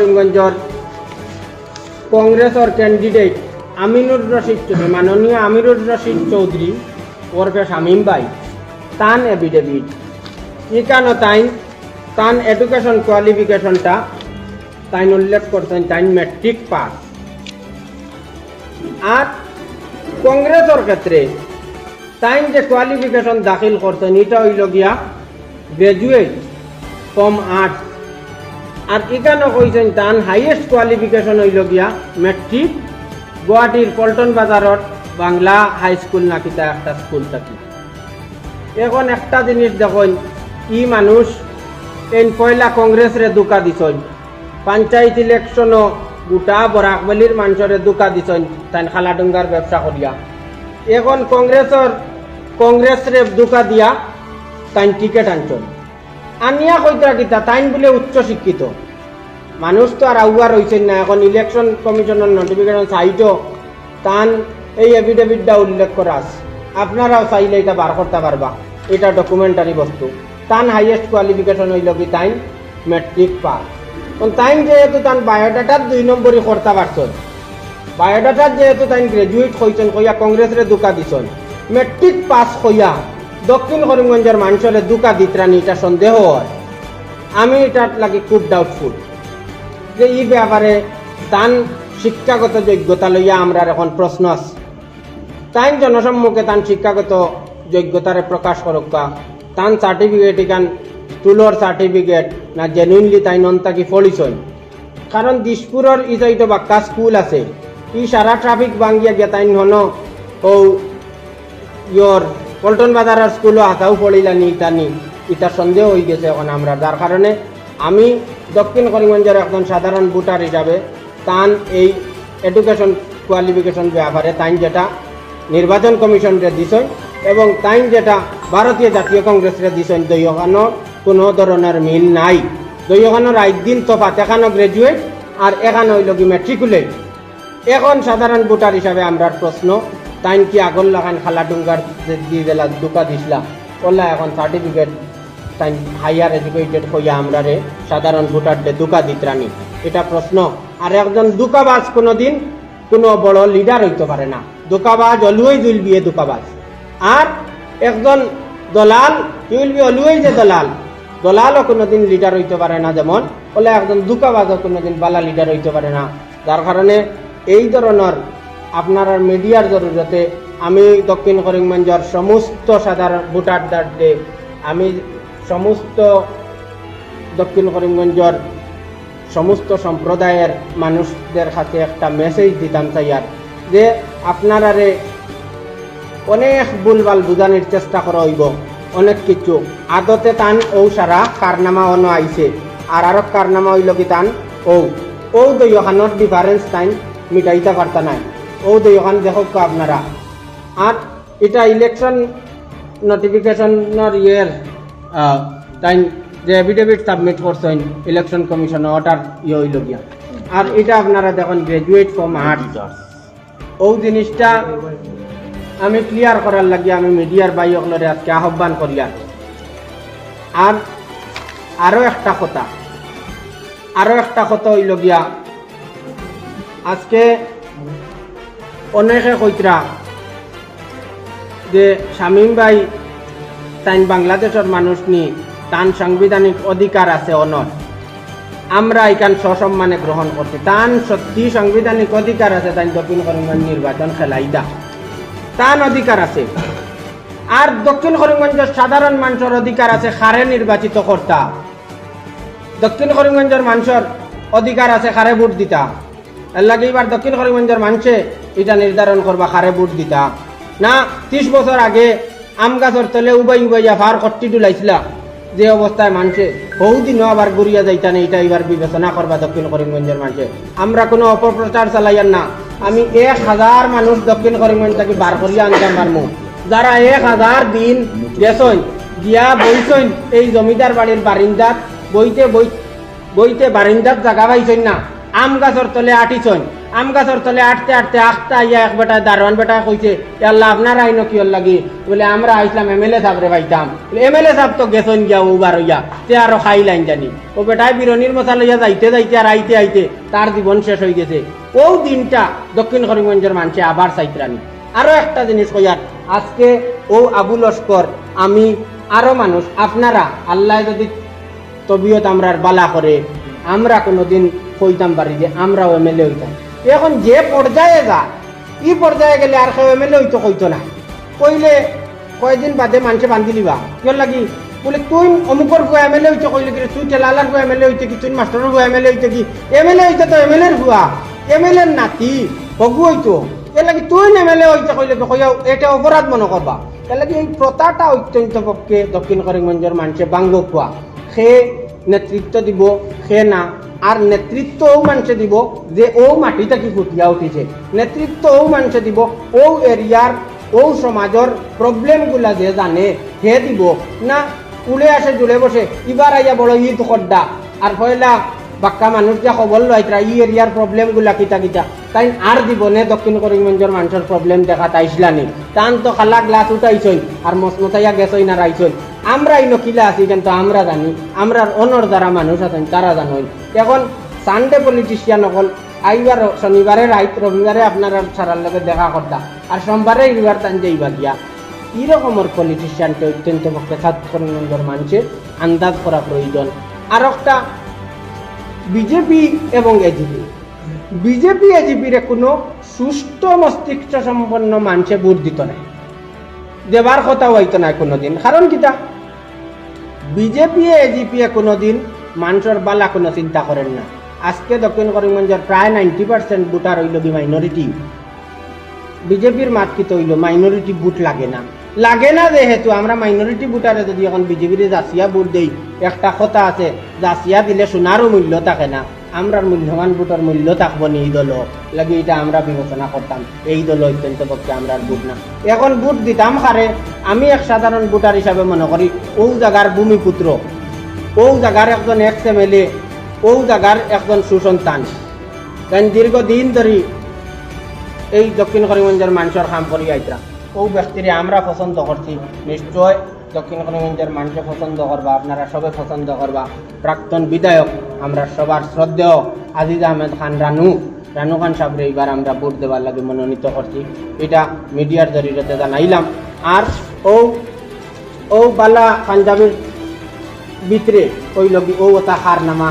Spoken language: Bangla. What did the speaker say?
করিমগঞ্জের কংগ্রেসের ক্যান্ডিডেট আমিনুর রশিদ চৌধুরী, মাননীয় আমিনুর রশিদ চৌধুরী ওরফে শামীম ভাই তান এফিডেভিট ইকানো তান এডুকেশন কোয়ালিফিকেশনটা তাই উল্লেখ করছেন তাই ম্যাট্রিক পাস। আর কংগ্রেসের ক্ষেত্রে তাই যে কোয়ালিফিকেশন দাখিল করছেন এটা হইল গিয়া গ্রাজুয়েট ফ্রম আর্টস। আর এখানে কইছেন তান হাইয়েস্ট কোয়ালিফিকেশন হইল গিয়া ম্যাট্রিক গুয়াহাটির পল্টন বাজারত বাংলা হাই স্কুল নাকি তা একটা স্কুল থাকি। এখন একটা জিনিস দেখুন, ই মানুষ এই পয়লা কংগ্রেসরে দুকা দিছন, পঞ্চায়েত ইলেকশনও গোটা বরাকবালির মানুষরে দুকা দিছন তাই খালাডুঙ্গার ব্যবসা করিয়া। এখন কংগ্রেসরে দুকা দিয়া তাই টিকেট আনছন আনিয়া কইতা কিতা তাইন বলে উচ্চ শিক্ষিত মানুষ তো আর আউয়ার হয়েছেন না। এখন ইলেকশন কমিশনের নোটিফিকেশন সাইটও তান এই এফিডেভিটটা উল্লেখ করা আছে, আপনারাও চাইলে এটা বার করতে পারবা, এটা ডকুমেন্টারি বস্তু। তান হাইয়েস্ট কোয়ালিফিকেশন হইল কি তাইন ম্যাট্রিক পাস। তাইন যেহেতু তান বায়োডাটার 2 নম্বরই করতে পারছেন, বায়োডাটার যেহেতু তাইন গ্রাজুয়েট হয়েছেন কইয়া কংগ্রেসরে দুকা দিছেন, ম্যাট্রিক পাস হইয়া দক্ষিণ করিমগঞ্জের মানুষের দুকা দিতরানি এটা সন্দেহ হয়। আমি এটার লাগে খুব ডাউটফুল যে এই ব্যাপারে তান শিক্ষাগত যোগ্যতা লইয়া আমরা এখন প্রশ্ন আছে। তাই জনসম্মুখে তান শিক্ষাগত যোগ্যতারে প্রকাশ করুকা, তান সার্টিফিকেট ইকান স্কুলের সার্টিফিকেট না জেনুইনলি তাই নন তাকি ফলিছন। কারণ দিশপুরের ইসাইটো বাক্কা স্কুল আছে, ই সারা ট্রাফিক ভাঙ্গিয়া গিয়া তাই হন ও ইয়র পল্টন বাজারের স্কুলও হাতাও পড়িলানি ইতানি ইটা সন্দেহ হয়ে গেছে এখন আমরা। যার কারণে আমি দক্ষিণ করিমগঞ্জের একজন সাধারণ ভোটার হিসাবে তান এই এডুকেশন কোয়ালিফিকেশন ব্যাপারে তাই যেটা নির্বাচন কমিশনরে দিছেন এবং তাই যেটা ভারতীয় জাতীয় কংগ্রেসরে দিছেন দইখানোর কোনো ধরনের মিল নাই। দইখানোর আইদিন তফাত, এখানো গ্রাজুয়েট আর এখানে হইল কি ম্যাট্রিকুলেট। এখন সাধারণ ভোটার হিসাবে আমরা প্রশ্ন, তাইন কি আগল লাগান খালাডুঙ্গার দিয়ে দিলা দুকা দিসলা ওলা এখন সার্টিফিকেট তাই হাইয়ার এডুকেটেড হইয়া আমরা রে সাধারণ ভোটারদের দুকা দিতরানি, এটা প্রশ্ন। আর একজন দুকাবাজ কোনোদিন কোনো বড় লিডার হইতে পারে না। দুকাবাজ অলওয়েজ উইল বি এ দুকাবাজ। আর একজন দলাল উইল বি অলওয়েজ এ দলাল, দলালও কোনোদিন লিডার হইতে পারে না, যেমন ওলা একজন দুকাবাজও কোনোদিন বালা লিডার হইতে পারে না। যার কারণে এই ধরনের আপনার মিডিয়ার জরুরতে আমি দক্ষিণ করিমগঞ্জের সমস্ত সাধারণ ভোটারদের আমি সমস্ত দক্ষিণ করিমগঞ্জের সমস্ত সম্প্রদায়ের মানুষদের কাছে একটা মেসেজ দিতাম চাইয়ার যে আপনারারে অনেক ভুলভাল বুঝানোর চেষ্টা করা হইব অনেক কিছু। আদতে তান ও সারা কারনামা অন আইছে আর আরো কারনামা হইল কি তান ও দইখানোর ডিফারেন্স তাই মিটাইতে পারতা নাই, ও দইখান দেখো আপনারা। আর এটা ইলেকশন নোটিফিকেশনের তাই যে এফিডেভিট সাবমিট করছেন ইলেকশন কমিশন ওটার হইল গিয়া। আর এটা আপনারা দেখুন গ্রাজুয়েট ফ্রম আর্টস, ও জিনিসটা আমি ক্লিয়ার করার লাগিয়া আমি মিডিয়ার বাইকলরে আজকে আহ্বান করিয়া। আর আরও একটা কথা হইল গিয়া, আজকে অনেকে কইতরা যে শামীম ভাই তাই বাংলাদেশের মানুষ নি তান সাংবিধানিক অধিকার আছে অনর, আমরা এখান সসম্মানে গ্রহণ করছি। তান সত্যি সাংবিধানিক অধিকার আছে তাই দক্ষিণ করিমগঞ্জ নির্বাচন খেলাইদা, তান অধিকার আছে। আর দক্ষিণ করিমগঞ্জের সাধারণ মানুষের অধিকার আছে খারে নির্বাচিত কর্তা। দক্ষিণ করিমগঞ্জের মানুষের অধিকার আছে খারে ভোট দিতা। এর লাগে এবার দক্ষিণ করিমগঞ্জের মানুষে এটা নির্ধারণ করবা খারে ভোট দিতা না 30 বছর আগে আম গাছর তলে উবাইয়া ফার কট্টি ডুলাইছিলা যে অবস্থায় মানুষে বহুদিনও আবার ঘুরিয়া যাইতা না, এটা এবার বিবেচনা করবা দক্ষিণ করিমগঞ্জের মানুষে। আমরা কোনো অপপ্রচার চালাইয়ার না। আমি 1000 মানুষ দক্ষিণ করিমগঞ্জ থেকে বার করিয়া আনতাম পারমু, যারা 1000 দিন গেছন গিয়া বইছেন এই জমিদার বাড়ির বারিন্দাত বইতে বারিন্দাত জায়গা পাইছেন না, আম গাছর তলে আটিছেন, আম গাছর তলে আটতে আটতে আখতা আইয়া এক বেটা দারোয়ান বেটা কইছে আল্লাহ আপনার আইনো কি লাগি বলে আমরা আইসলাম এমএলএ সাহেবরে পাইতাম এমএলএ সাহেব তো গেছেন গিয়া ওবার হইয়া তে আরো খাই লাইন জানি ও বেটায় বিরনির মশা লইয়া যাইতে যাইতে আর আইতে আইতে তার জীবন শেষ হয়ে গেছে ও দিনটা দক্ষিণ করিমগঞ্জের মানুষে আবার চাইতরানি আরো একটা জিনিস কইয়ার আজকে ও আবু লস্কর আমি আরো মানুষ আপনারা আল্লাহ যদি তবিয়ত আমরার বালা করে আমরা কোনোদিন কইতাম পারি যে আমরাও এমএলএ হইতাম এখন যে পর্যায়ে যা ই পর্যায়ে গেলে আর কেউ এমএলএ হইতো কইতো না কইলে কয়েকদিন বাদে মানুষে বান্ধি লিবা কেউ লাগি বলে তুই অমুকর ভুয়া এমএলএ হইতো কইলে কি তুই টেলালার ভুয়া এমএলএ হইতে কি তুই মাস্টারের ভুয়া এমএলএ হইতে কি এমএলএ হইতে তো এমএলএর ভুয়া এমএলএর নাতি হগু হইতো এর লাগি তুই এমএলএ হইতে কইলে কইয়া এটা অপরাধ মনে করবা এর লাগি এই প্রথাটা অত্যন্ত পক্ষে দক্ষিণ করিমগঞ্জের মানুষে বাঙ্গ খোয়া সে নেতৃত্ব দিব সে না আর নেতৃত্ব ও মানুষে দিব যে ও মাটি থেকে ফুটিয়া উঠিছে নেতৃত্ব ও মানুষে দিব ও এরিয়ার ও সমাজের প্রবলেমগুলা যে জানে হে দিব না উলে আসে জুড়ে বসে এবার আইয়া বড় ঈদ খড্ডা আর পয়লা বাক্কা মানুষ যা খবর লইতরা ই এরিয়ার প্রবলেমগুলা কিতা কিতা তাই আর দিব নে দক্ষিণ করিমগঞ্জের মানুষের প্রবলেম দেখা তাইসলানি তান তো খালা গ্লাস উঠাইছই আর মসমতাইয়া গেছই না রাইছই আমরা এই নকিলা আছি কিন্তু আমরা জানি আমরা অনর যারা মানুষ আছেন তারা জানেন এখন সানডে পলিটিশিয়ান অকল আইবার শনিবারে রাইত রবিবারে আপনারা সারার লগে দেখা করতা আর সোমবারে রবিবার তান যাইবা দিয়া এরকমের পলিটিশিয়ানকে অত্যন্ত পক্ষে ছাত্রনগর মানুষের আন্দাজ করা প্রয়োজন আর একটা বিজেপি এবং এজিপি বিজেপি এজিপির কোনো সুস্থ মস্তিষ্ক সম্পন্ন মানুষে ভোট দিত না দেবার কথা হইতো না কোনোদিন কারণ কিতা বিজেপি এজিপি কোনোদিন মানুষের বালা কোনো চিন্তা করেন না আজকে দক্ষিণ করিমগঞ্জের প্রায় 90% ভোটার হইল কি মাইনরিটি বিজেপির মাত কি হইল মাইনরিটি ভোট লাগে না যেহেতু আমরা মাইনরিটি ভোটারে যদি এখন বিজেপির জাসিয়া ভোট দেই একটা কথা আছে জাসিয়া দিলে সোনারও মূল্য থাকে না আমরার মূল্যবান ভোটার মূল্য থাকবো না এই দল লাগে এটা আমরা বিবেচনা করতাম এই দল অত্যন্ত পক্ষে আমরা ভোট না এখন ভোট দিতাম হারে আমি এক সাধারণ ভোটার হিসাবে মনে করি ও জায়গার ভূমিপুত্র ও জায়গার একজন এক্স এমএলএ ও জায়গার একজন সুসন্তান কারণ দীর্ঘদিন ধরে এই দক্ষিণ করিমগঞ্জের মানুষের কাম করি আইতরা ও ব্যক্তিরে আমরা পছন্দ করছি নিশ্চয় দক্ষিণ করিমগঞ্জের মানুষে পছন্দ করবা আপনারা সবে পছন্দ করবা প্রাক্তন বিধায়ক আমরা সবার শ্রদ্ধেয় আজিজ আহমেদ খান রানু খান সাহেবরে এইবার আমরা ভোট দেওয়ার লাগে মনোনীত করছি এটা মিডিয়ার জরিয়তে জানাইলাম আর ও বালা পাঞ্জাবের ভিতরে ওই লগি ও ওটা হার নামা